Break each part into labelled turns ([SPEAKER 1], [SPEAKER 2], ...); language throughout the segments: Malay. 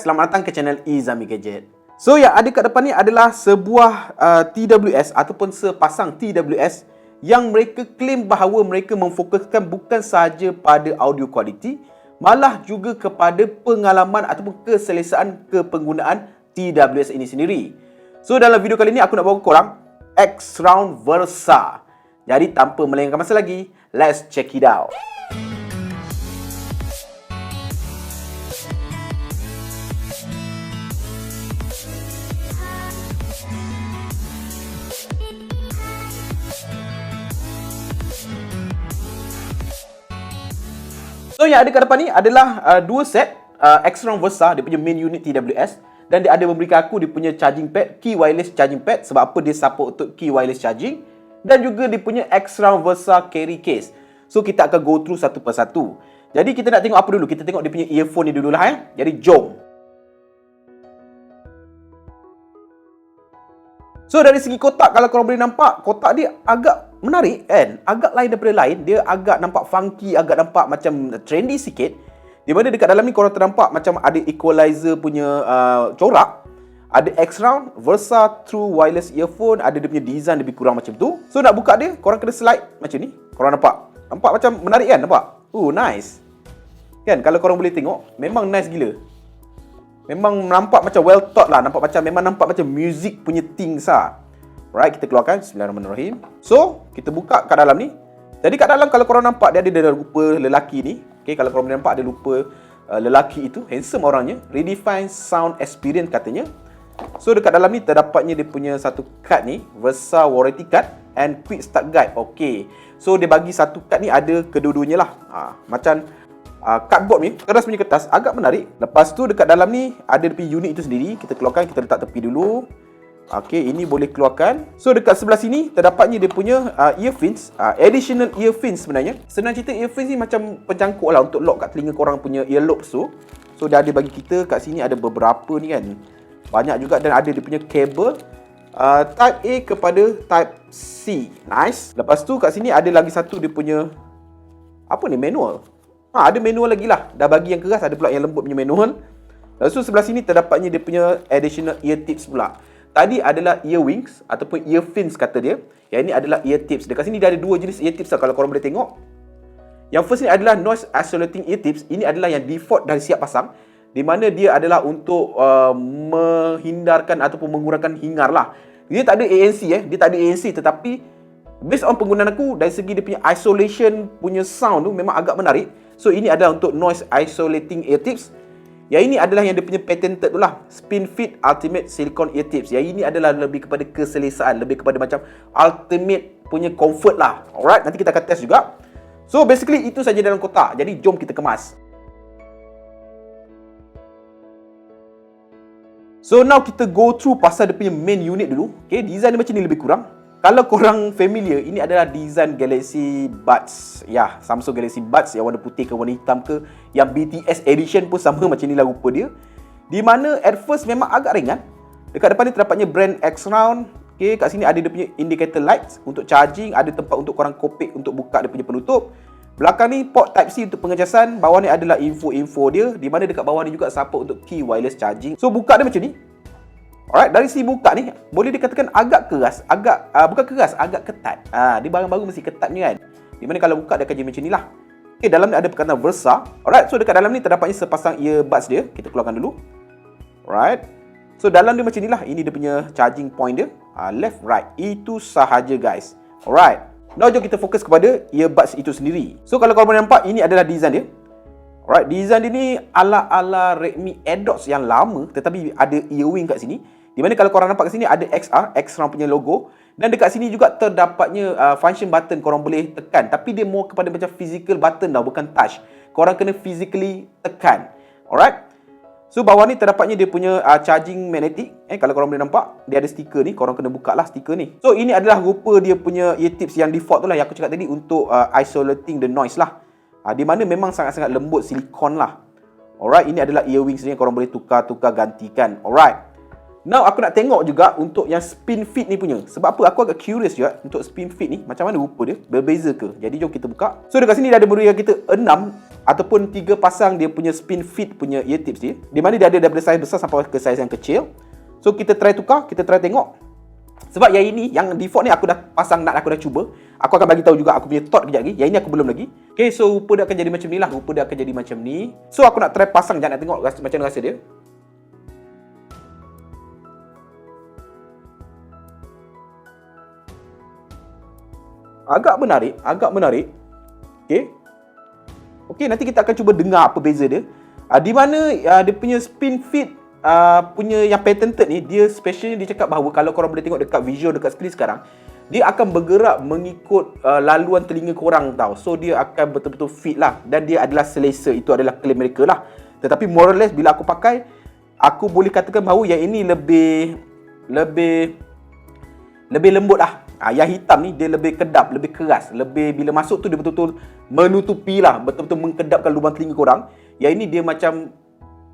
[SPEAKER 1] guys, selamat datang ke channel Izami Gadget. So yang ada kat depan ni adalah sebuah TWS ataupun sepasang TWS yang mereka claim bahawa mereka memfokuskan bukan sahaja pada audio quality, malah juga kepada pengalaman ataupun keselesaan kepenggunaan TWS ini sendiri. So dalam video kali ni aku nak bawa korang X-Round Versa. Jadi tanpa melengahkan masa lagi, let's check it out. So yang ada kat depan ni adalah dua set X-Round Versa, dia punya main unit TWS, dan dia ada memberikan aku dia punya charging pad, key wireless charging pad, sebab apa dia support untuk key wireless charging, dan juga dia punya X-Round Versa carry case. So kita akan go through satu persatu. Jadi kita nak tengok apa dulu? Kita tengok dia punya earphone ni dululah Jadi jom. So dari segi kotak, kalau korang boleh nampak, kotak dia agak menarik kan? Agak lain daripada lain. Dia agak nampak funky, agak nampak macam trendy sikit. Di mana dekat dalam ni korang ternampak macam ada equalizer punya corak. Ada X-Round Versa True Wireless Earphone. Ada dia punya design lebih kurang macam tu. So nak buka dia, korang kena slide macam ni. Korang nampak? Nampak macam menarik kan? Nampak? Nice. Kan? Kalau korang boleh tengok, memang nice gila. Memang nampak macam well thought lah. Memang nampak macam music punya things lah. Alright, kita keluarkan. Bismillahirrahmanirrahim. So, kita buka kat dalam ni. Jadi kat dalam kalau korang nampak, dia ada rupa lelaki ni. Okay, kalau korang boleh nampak, ada rupa lelaki itu. Handsome orangnya. Redefine sound experience katanya. So, dekat dalam ni terdapatnya dia punya satu card ni. Versa warranty card and quick start guide. Okay. So, dia bagi satu card ni ada kedua-duanya lah. Macam cardboard ni, keras punya kertas, agak menarik. Lepas tu dekat dalam ni ada dia punya unit itu sendiri. Kita keluarkan, kita letak tepi dulu. Okey, ini boleh keluarkan. So dekat sebelah sini terdapatnya dia punya earphones, additional earphones sebenarnya. Senang cerita, earphones ni macam pencangkuk lah untuk lock kat telinga korang punya earlobes tu. So dia ada bagi kita kat sini, ada beberapa ni kan. Banyak juga, dan ada dia punya kabel Type A kepada Type C. Nice. Lepas tu kat sini ada lagi satu dia punya apa ni, manual. Ada manual lagi lah. Dah bagi yang keras, ada pula yang lembut punya manual. Lepas tu sebelah sini terdapatnya dia punya additional ear tips pula. Tadi adalah earwings ataupun earphones kata dia. Yang ini adalah ear tips. Dekat sini dia ada dua jenis ear tips lah, kalau korang boleh tengok. Yang first ni adalah noise isolating ear tips. Ini adalah yang default dari siap pasang, di mana dia adalah untuk menghindarkan ataupun mengurangkan hingar lah. Dia tak ada ANC Dia tak ada ANC, tetapi based on penggunaan aku, dari segi dia punya isolation punya sound tu memang agak menarik. So ini adalah untuk noise isolating ear tips. Yang ini adalah yang dia punya patented tu lah, Spin Fit Ultimate Silicone Ear Tips. Yang ini adalah lebih kepada keselesaan, lebih kepada macam ultimate punya comfort lah. Alright, nanti kita akan test juga. So basically itu saja dalam kotak. Jadi jom kita kemas. So now kita go through pasal dia punya main unit dulu. Okay, design dia macam ni lebih kurang. Kalau korang familiar, ini adalah design Galaxy Buds. Ya, Samsung Galaxy Buds yang warna putih ke warna hitam ke. Yang BTS edition pun sama macam ni lah rupa dia. Di mana at first memang agak ringan. Dekat depan ni terdapatnya brand X-Round. Okay, kat sini ada dia punya indicator lights untuk charging. Ada tempat untuk korang kopek untuk buka dia punya penutup. Belakang ni port Type-C untuk pengecasan. Bawah ni adalah info-info dia. Di mana dekat bawah ni juga support untuk key wireless charging. So buka dia macam ni. Alright, dari segi buka ni boleh dikatakan agak keras, bukan keras, agak ketat. Dia barang baru mesti ketatnya kan. Di mana kalau buka dia akan jadi macam ni lah. Okay, dalam ni ada perkataan Versa. Alright, so dekat dalam ni terdapatnya sepasang earbuds dia. Kita keluarkan dulu. Alright. So dalam dia macam ni lah. Ini dia punya charging point dia. Left, right. Itu sahaja guys. Alright. Now jom kita fokus kepada earbuds itu sendiri. So kalau korang boleh nampak, ini adalah design dia. Alright, design dia ni ala-ala Redmi AirDots yang lama, tetapi ada earwing kat sini. Di mana kalau korang nampak kat sini ada XR, X-Round punya logo. Dan dekat sini juga terdapatnya function button korang boleh tekan. Tapi dia more kepada macam physical button tau, bukan touch. Korang kena physically tekan. Alright. So bawah ni terdapatnya dia punya charging magnetic. Kalau korang boleh nampak, dia ada stiker ni. Korang kena buka lah stiker ni. So ini adalah rupa dia punya ear tips yang default tu lah, yang aku cakap tadi, untuk isolating the noise lah. Di mana memang sangat-sangat lembut silikon lah. Alright, ini adalah earwings ni yang korang boleh tukar-tukar gantikan. Alright. Now aku nak tengok juga untuk yang Spin Fit ni punya. Sebab apa? Aku agak curious juga untuk Spin Fit ni, macam mana rupa dia, berbeza ke? Jadi jom kita buka. So dekat sini dia ada berikan kita 6 ataupun 3 pasang dia punya spin fit punya ear tips dia, di mana dia ada daripada saiz besar sampai ke saiz yang kecil. So kita try tukar, kita try tengok. Sebab yang ini, yang default ni aku dah pasang nut, aku dah cuba. Aku akan bagi tahu juga aku punya thought kejap lagi. Yang ini aku belum lagi. Okay, so rupa dia akan jadi macam ni lah. Rupa dia akan jadi macam ni. So aku nak try pasang, jangan nak tengok macam mana rasa dia. Agak menarik, agak menarik. Okay. Okay, nanti kita akan cuba dengar apa beza dia. Di mana dia punya spin fit punya yang patented ni, dia specialnya dia cakap bahawa kalau korang boleh tengok dekat visual dekat skrin sekarang, dia akan bergerak mengikut laluan telinga korang tau. So dia akan betul-betul fit lah, dan dia adalah selesa. Itu adalah klaim mereka lah. Tetapi more or less bila aku pakai, aku boleh katakan bahawa yang ini lebih lembut lah. Yang hitam ni dia lebih kedap, lebih keras, lebih bila masuk tu dia betul-betul menutupi lah, betul-betul mengkedapkan lubang telinga korang. Yang ini dia macam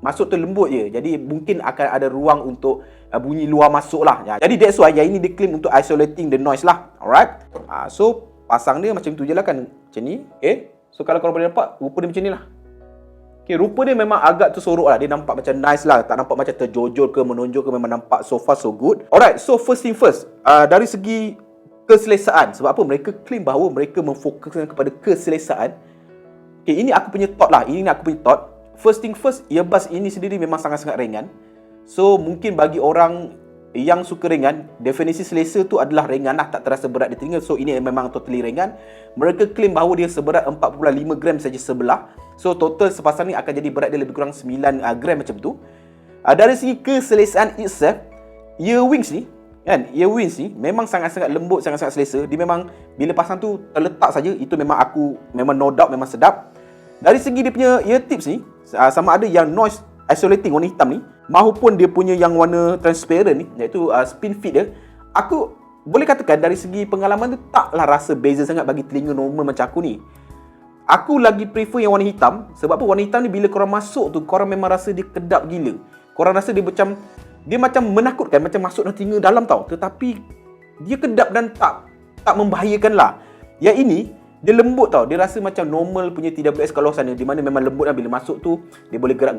[SPEAKER 1] masuk tu lembut je. Jadi mungkin akan ada ruang untuk bunyi luar masuk lah. Jadi that's why yang ini dia claim untuk isolating the noise lah. Alright. So pasang dia macam tu je lah kan. Macam ni. Okay. So kalau korang boleh nampak, rupa dia macam ni lah. Okay, rupa dia memang agak tersorok lah. Dia nampak macam nice lah. Tak nampak macam terjojol ke menonjol ke. Memang nampak so far so good. Alright. So first thing first, dari segi keselesaan. Sebab apa? Mereka claim bahawa mereka memfokuskan kepada keselesaan. Okay, ini aku punya thought lah. Ini aku punya thought. First thing first, earbuds ini sendiri memang sangat-sangat ringan. So, mungkin bagi orang yang suka ringan, definisi selesa tu adalah ringan lah, tak terasa berat di telinga. So, ini memang totally ringan. Mereka claim bahawa dia seberat 4.5 gram saja sebelah. So, total sepasang ni akan jadi berat dia lebih kurang 9 gram macam tu. Dari segi keselesaan itself, earwings ni, kan, earwings ni memang sangat-sangat lembut, sangat-sangat selesa. Dia memang bila pasang tu terletak saja, itu memang memang no doubt memang sedap. Dari segi dia punya ear tips ni, sama ada yang noise isolating warna hitam ni maupun dia punya yang warna transparent ni, iaitu spin fit dia, aku boleh katakan dari segi pengalaman tu taklah rasa beza sangat bagi telinga normal macam aku ni. Aku lagi prefer yang warna hitam. Sebab apa? Warna hitam ni bila korang masuk tu, korang memang rasa dia kedap gila. Korang rasa dia macam menakutkan, macam masuk dalam telinga dalam tau. Tetapi dia kedap dan tak membahayakan lah. Yang ini dia lembut tau. Dia rasa macam normal punya TWS kat luar sana, di mana memang lembut lah. Bila masuk tu dia boleh gerak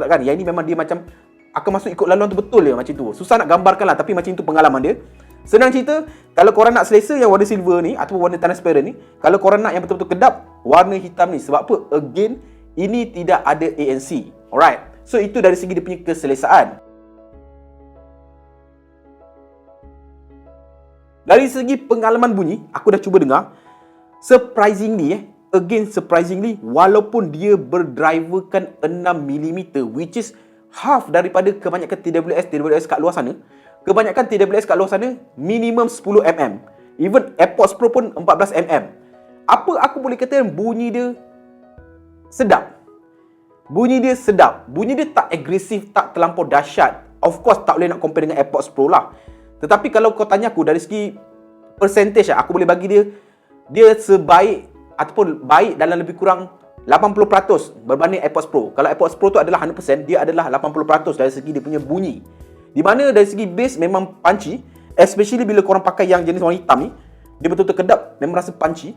[SPEAKER 1] kan. Yang ini memang dia macam akan masuk ikut laluan tu betul dia macam tu. Susah nak gambarkan lah, tapi macam tu pengalaman dia. Senang cerita, kalau korang nak selesa yang warna silver ni ataupun warna transparent ni, kalau korang nak yang betul-betul kedap, warna hitam ni. Sebab apa? Again, ini tidak ada ANC. Alright. So itu dari segi dia punya keselesaan. Dari segi pengalaman bunyi, aku dah cuba dengar. Surprisingly, walaupun dia berdriverkan 6mm, which is half daripada kebanyakan TWS kat luar sana. Kebanyakan TWS kat luar sana minimum 10mm. Even AirPods Pro pun 14mm. Apa aku boleh katakan, bunyi dia sedap. Bunyi dia tak agresif, tak terlampau dahsyat. Of course tak boleh nak compare dengan AirPods Pro lah. Tetapi kalau kau tanya aku dari segi percentage, aku boleh bagi dia sebaik ataupun baik dalam lebih kurang 80% berbanding AirPods Pro. Kalau AirPods Pro tu adalah 100%, dia adalah 80% dari segi dia punya bunyi. Di mana dari segi bass memang punchy, especially bila korang pakai yang jenis warna hitam ni, dia betul-betul kedap, memang rasa punchy.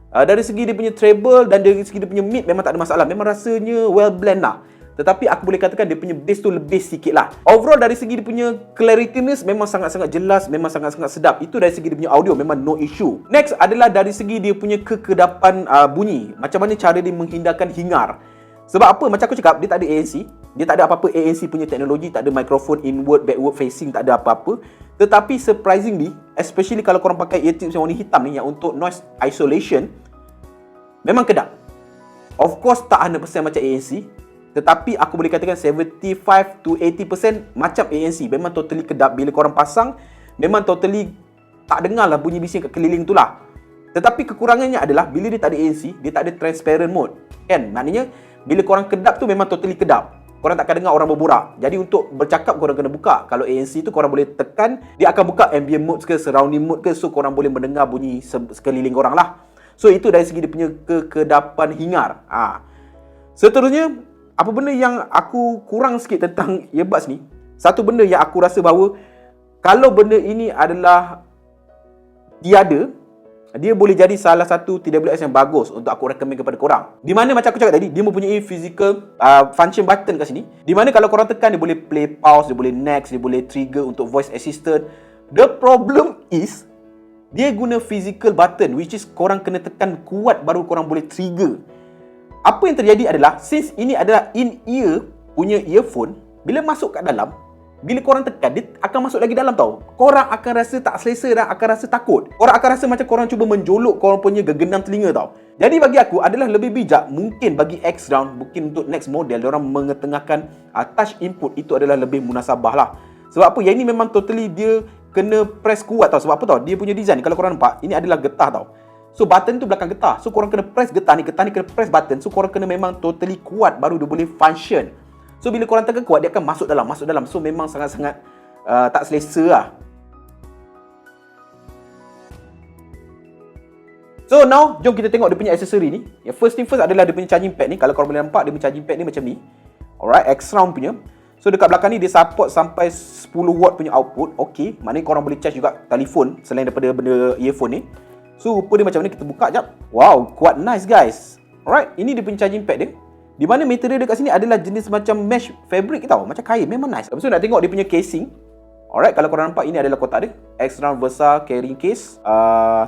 [SPEAKER 1] Dari segi dia punya treble dan dari segi dia punya mid memang tak ada masalah, memang rasanya well blend lah. Tetapi aku boleh katakan dia punya bass tu lebih sikit lah. Overall dari segi dia punya clarityness memang sangat-sangat jelas, memang sangat-sangat sedap. Itu dari segi dia punya audio memang no issue. Next adalah dari segi dia punya kekedapan bunyi. Macam mana cara dia menghindarkan hingar. Sebab apa? Macam aku cakap, dia tak ada ANC. Dia tak ada apa-apa ANC punya teknologi. Tak ada microphone inward, backward facing, tak ada apa-apa. Tetapi surprisingly, especially kalau korang pakai eartips yang warna hitam ni, yang untuk noise isolation, memang kedap. Of course tak 100% macam ANC. Tetapi aku boleh katakan 75 to 80% macam ANC. Memang totally kedap. Bila korang pasang, memang totally tak dengar lah bunyi bising kat keliling tu lah. Tetapi kekurangannya adalah bila dia tak ada ANC, dia tak ada transparent mode. Kan? Maknanya bila korang kedap tu memang totally kedap. Korang takkan dengar orang berborak. Jadi untuk bercakap korang kena buka. Kalau ANC tu korang boleh tekan, dia akan buka ambient mode ke, surrounding mode ke. So korang boleh mendengar bunyi sekeliling korang lah. So itu dari segi dia punya kekedapan hingar. Seterusnya, apa benda yang aku kurang sikit tentang earbuds ni? Satu benda yang aku rasa bahawa kalau benda ini adalah tiada, dia boleh jadi salah satu TWS yang bagus untuk aku recommend kepada korang. Di mana macam aku cakap tadi, dia mempunyai physical function button kat sini. Di mana kalau korang tekan, dia boleh play pause, dia boleh next, dia boleh trigger untuk voice assistant. The problem is, dia guna physical button, which is korang kena tekan kuat baru korang boleh trigger. Apa yang terjadi adalah, since ini adalah in-ear punya earphone, bila masuk kat dalam, bila korang tekan, dia akan masuk lagi dalam tau. Korang akan rasa tak selesa dan akan rasa takut. Korang akan rasa macam korang cuba menjolok korang punya gegenang telinga tau. Jadi bagi aku adalah lebih bijak, mungkin bagi X-Round, mungkin untuk next model, diorang mengetengahkan touch input itu adalah lebih munasabah lah. Sebab apa? Yang ini memang totally dia kena press kuat tau. Sebab apa tau? Dia punya design, kalau korang nampak, ini adalah getah tau. So button tu belakang getah. So korang kena press getah ni kena press button. So korang kena memang totally kuat baru dia boleh function. So bila korang tekan kuat, dia akan masuk dalam. So memang sangat-sangat tak selesa lah. So now, jom kita tengok dia punya aksesori ni. Yang first thing first adalah dia punya charging pad ni. Kalau korang boleh nampak, dia punya charging pad ni macam ni. Alright, X-Round punya. So dekat belakang ni dia support sampai 10 watt punya output. Okay, maknanya korang boleh charge juga telefon selain daripada benda earphone ni. So rupa dia macam ni, kita buka jap. Wow, kuat nice guys. Alright, ini dia punya charging pad dia. Di mana material dekat sini adalah jenis macam mesh fabric tau. Macam kain, memang nice. Lepas tu nak tengok dia punya casing. Alright, kalau korang nampak, ini adalah kotak dia. X-Round Versa carrying case.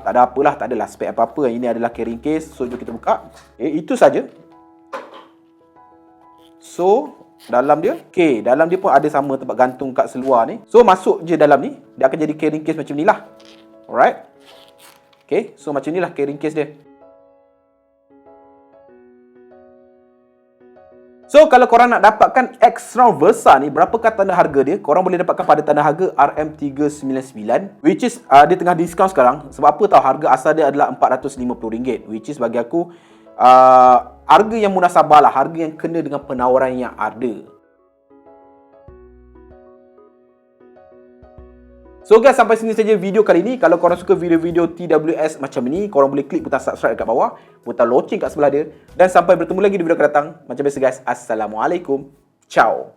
[SPEAKER 1] Tak ada apalah, tak adalah spek apa-apa. Ini adalah carrying case. So, jom kita buka. Itu saja. So, dalam dia. Okay, dalam dia pun ada sama tempat gantung kat seluar ni. So, masuk je dalam ni. Dia akan jadi carrying case macam ni lah. Alright. Okay, so macam ni lah carrying case dia. So, kalau korang nak dapatkan X-Round Versa ni, berapakah tanda harga dia? Korang boleh dapatkan pada tanda harga RM399, which is dia tengah diskaun sekarang. Sebab apa tahu? Harga asal dia adalah RM450, which is bagi aku harga yang munasabah lah, harga yang kena dengan penawaran yang ada. So guys, sampai sini saja video kali ini. Kalau korang suka video-video TWS macam ni, korang boleh klik butang subscribe dekat bawah, butang loceng kat sebelah dia. Dan sampai bertemu lagi di video akan datang. Macam biasa guys, Assalamualaikum. Ciao.